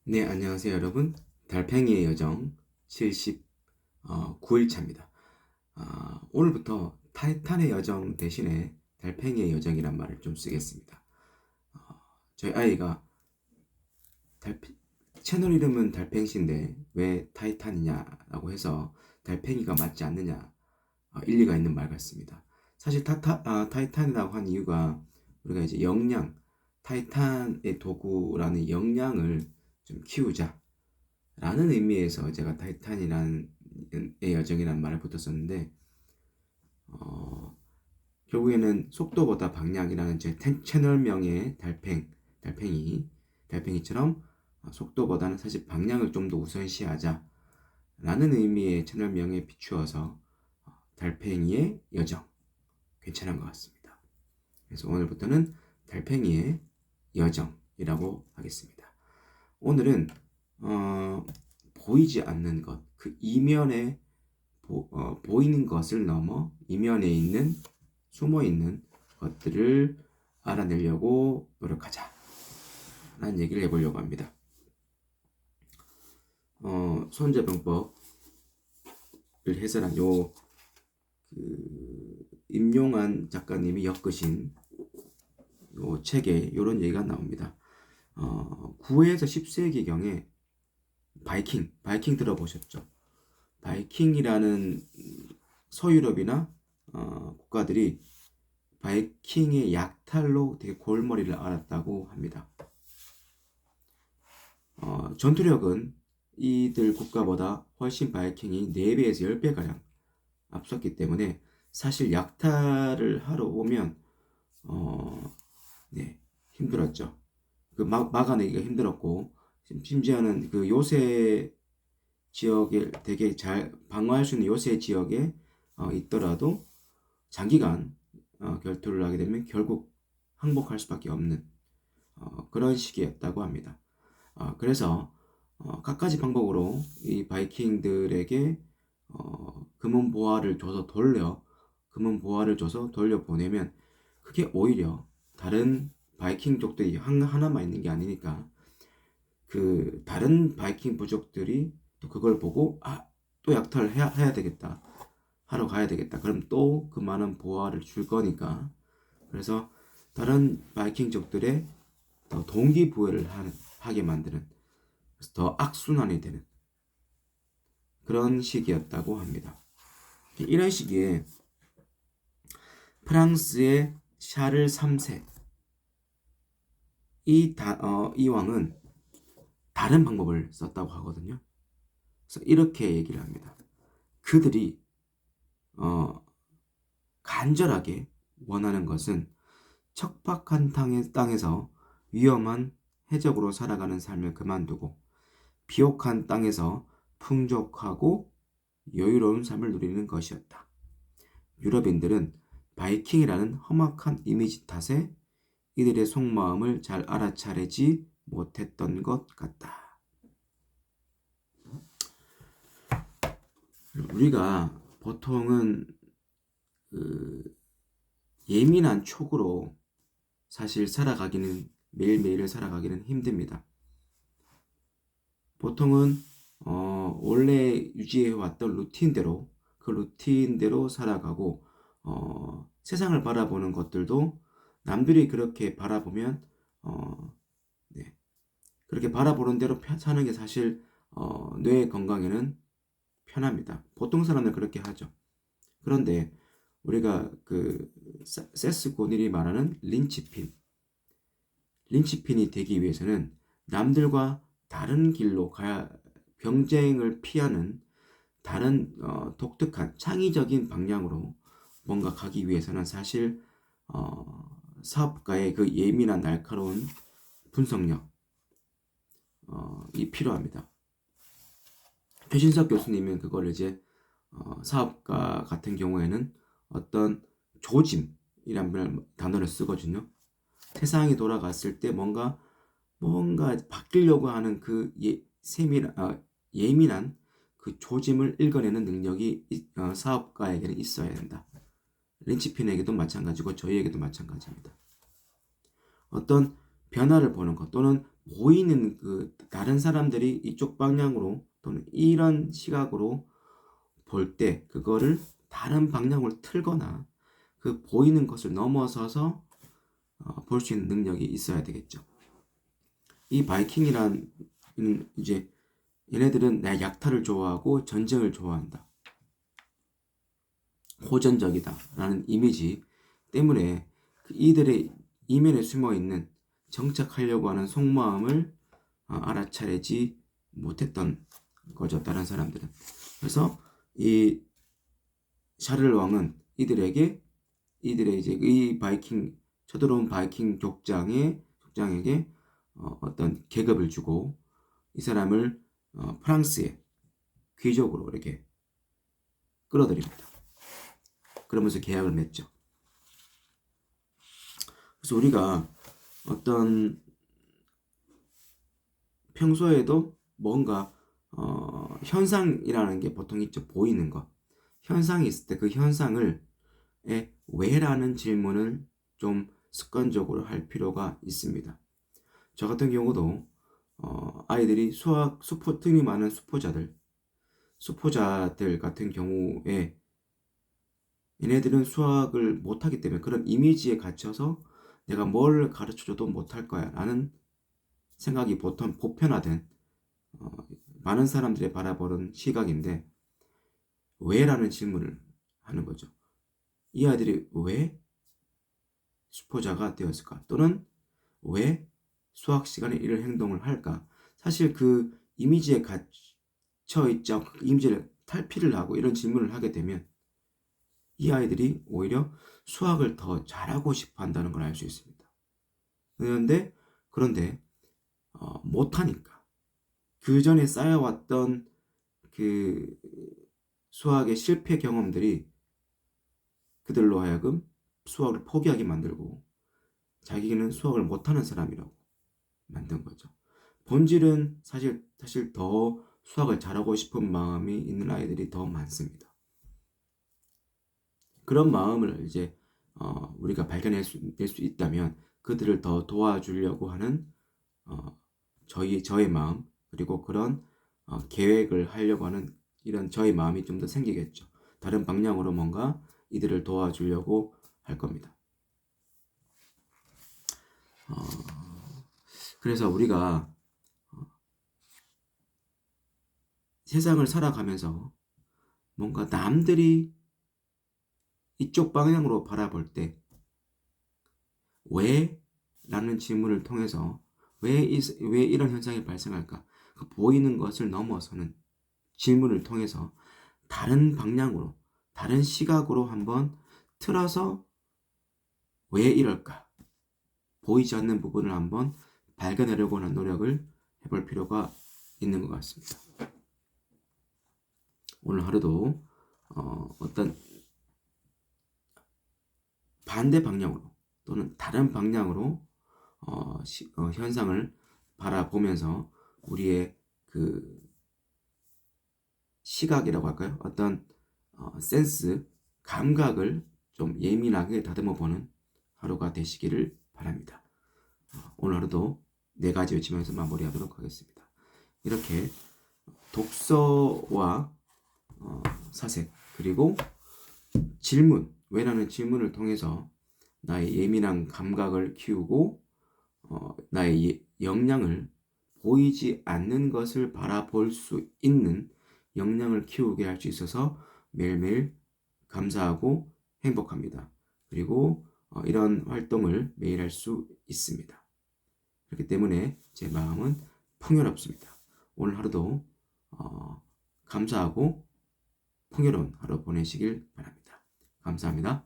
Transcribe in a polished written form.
네, 안녕하세요, 여러분. 달팽이의 여정 79일차입니다. 오늘부터 타이탄의 여정 대신에 달팽이의 여정이란 말을 좀 쓰겠습니다. 어, 저희 아이가 채널 이름은 달팽이인데 왜 타이탄이냐라고 해서 달팽이가 맞지 않느냐, 일리가 있는 말 같습니다. 사실 타이탄이라고 한 이유가 우리가 이제 타이탄의 도구라는 역량을 좀 키우자 라는 의미에서 제가 타이탄이라는 의 여정이라는 말을 붙였었는데, 어, 결국에는 속도보다 방향이라는 제 채널명의 달팽이처럼 속도보다는 사실 방향을 좀 더 우선시하자 라는 의미의 채널명에 비추어서 달팽이의 여정 괜찮은 것 같습니다. 그래서 오늘부터는 달팽이의 여정이라고 하겠습니다. 오늘은 보이지 않는 것, 그 이면에 보이는 것을 넘어 이면에 있는 숨어 있는 것들을 알아내려고 노력하자 라는 얘기를 해보려고 합니다. 손자병법을 해설한 임용환 작가님이 엮으신 요 책에 이런 얘기가 나옵니다. 9에서 10세기경에 바이킹 들어보셨죠? 바이킹이라는 서유럽이나 국가들이 바이킹의 약탈로 되게 골머리를 앓았다고 합니다. 전투력은 이들 국가보다 훨씬 바이킹이 4배에서 10배가량 앞섰기 때문에 사실 약탈을 하러 오면 네, 힘들었죠. 막아내기가 힘들었고, 심지어는 그 요새 지역에 되게 잘 방어할 수 있는 요새 지역에 있더라도 장기간 결투를 하게 되면 결국 항복할 수밖에 없는 그런 시기였다고 합니다. 그래서 갖가지 방법으로 이 바이킹들에게 금은 보화를 줘서 돌려 보내면 그게 오히려 다른 바이킹족들이 하나만 있는 게 아니니까 그 다른 바이킹 부족들이 또 그걸 보고 또 약탈을 해야 되겠다, 하러 가야 되겠다, 그럼 또 그 많은 보화를 줄 거니까, 그래서 다른 바이킹족들의 더 동기부여를 하게 만드는, 그래서 더 악순환이 되는 그런 시기였다고 합니다. 이런 시기에 프랑스의 샤를 3세 이 왕은 다른 방법을 썼다고 하거든요. 그래서 이렇게 얘기를 합니다. 그들이 간절하게 원하는 것은 척박한 땅에서 위험한 해적으로 살아가는 삶을 그만두고 비옥한 땅에서 풍족하고 여유로운 삶을 누리는 것이었다. 유럽인들은 바이킹이라는 험악한 이미지 탓에 이들의 속마음을 잘 알아차리지 못했던 것 같다. 우리가 보통은 그 예민한 촉으로 사실 매일매일을 살아가기는 힘듭니다. 보통은 원래 유지해왔던 그 루틴대로 살아가고, 세상을 바라보는 것들도 남들이 그렇게 바라보면 네, 그렇게 바라보는 대로 사는 게 사실 뇌 건강에는 편합니다. 보통 사람들 그렇게 하죠. 그런데 우리가 그 세스 고닐이 말하는 린치핀이 되기 위해서는 남들과 다른 길로 가야, 경쟁을 피하는 다른 독특한 창의적인 방향으로 뭔가 가기 위해서는 사실 사업가의 그 예민한 날카로운 분석력 이 필요합니다. 최신석 교수님은 그걸 이제 사업가 같은 경우에는 어떤 조짐이란 단어를 쓰거든요. 세상이 돌아갔을 때 뭔가 바뀌려고 하는 그 예민한 그 조짐을 읽어내는 능력이 사업가에게는 있어야 된다. 린치핀에게도 마찬가지고 저희에게도 마찬가지입니다. 어떤 변화를 보는 것 또는 보이는 그 다른 사람들이 이쪽 방향으로 또는 이런 시각으로 볼 때 그거를 다른 방향으로 틀거나 그 보이는 것을 넘어서서 볼 수 있는 능력이 있어야 되겠죠. 이 바이킹이란 이제 얘네들은 내 약탈을 좋아하고 전쟁을 좋아한다. 호전적이다 라는 이미지 때문에 이들의 이면에 숨어있는 정착하려고 하는 속마음을 알아차리지 못했던 거죠. 다른 사람들은. 그래서 이 샤를 왕은 이들의 이제 이 바이킹 쳐들어온 바이킹 족장에게 어떤 계급을 주고 이 사람을 프랑스의 귀족으로 이렇게 끌어들입니다. 그러면서 계약을 맺죠. 그래서 우리가 어떤 평소에도 뭔가 현상이라는 게 보통 있죠. 보이는 것. 현상이 있을 때 그 현상을 왜라는 질문을 좀 습관적으로 할 필요가 있습니다. 저 같은 경우도 아이들이 틈이 많은 수포자들 같은 경우에 얘네들은 수학을 못하기 때문에 그런 이미지에 갇혀서 내가 뭘 가르쳐줘도 못할 거야 라는 생각이 보통 보편화된 많은 사람들이 바라보는 시각인데 왜라는 질문을 하는 거죠. 이 아이들이 왜 수포자가 되었을까? 또는 왜 수학 시간에 이런 행동을 할까? 사실 그 이미지에 갇혀 있지 않고 그 이미지를 탈피를 하고 이런 질문을 하게 되면 이 아이들이 오히려 수학을 더 잘하고 싶어 한다는 걸 알 수 있습니다. 그런데 못하니까 그 전에 쌓여왔던 그 수학의 실패 경험들이 그들로 하여금 수학을 포기하게 만들고 자기는 수학을 못하는 사람이라고 만든 거죠. 본질은 사실 더 수학을 잘하고 싶은 마음이 있는 아이들이 더 많습니다. 그런 마음을 이제 우리가 발견낼 수 있다면 그들을 더 도와주려고 하는 저의 마음 그리고 그런 계획을 하려고 하는 이런 저의 마음이 좀 더 생기겠죠. 다른 방향으로 뭔가 이들을 도와주려고 할 겁니다. 그래서 우리가 세상을 살아가면서 뭔가 남들이 이쪽 방향으로 바라볼 때 왜? 라는 질문을 통해서 왜 이런 현상이 발생할까? 그 보이는 것을 넘어서는 질문을 통해서 다른 방향으로, 다른 시각으로 한번 틀어서 왜 이럴까? 보이지 않는 부분을 한번 발견하려고 하는 노력을 해볼 필요가 있는 것 같습니다. 오늘 하루도 어떤 반대 방향으로 또는 다른 방향으로 현상을 바라보면서 우리의 그 시각이라고 할까요? 어떤 센스, 감각을 좀 예민하게 다듬어 보는 하루가 되시기를 바랍니다. 오늘 하루도 4가지 외치면서 마무리하도록 하겠습니다. 이렇게 독서와 사색 그리고 질문, 왜라는 질문을 통해서 나의 예민한 감각을 키우고 나의 역량을 보이지 않는 것을 바라볼 수 있는 역량을 키우게 할 수 있어서 매일매일 감사하고 행복합니다. 그리고 이런 활동을 매일 할 수 있습니다. 그렇기 때문에 제 마음은 풍요롭습니다. 오늘 하루도 감사하고 풍요로운 하루 보내시길 바랍니다. 감사합니다.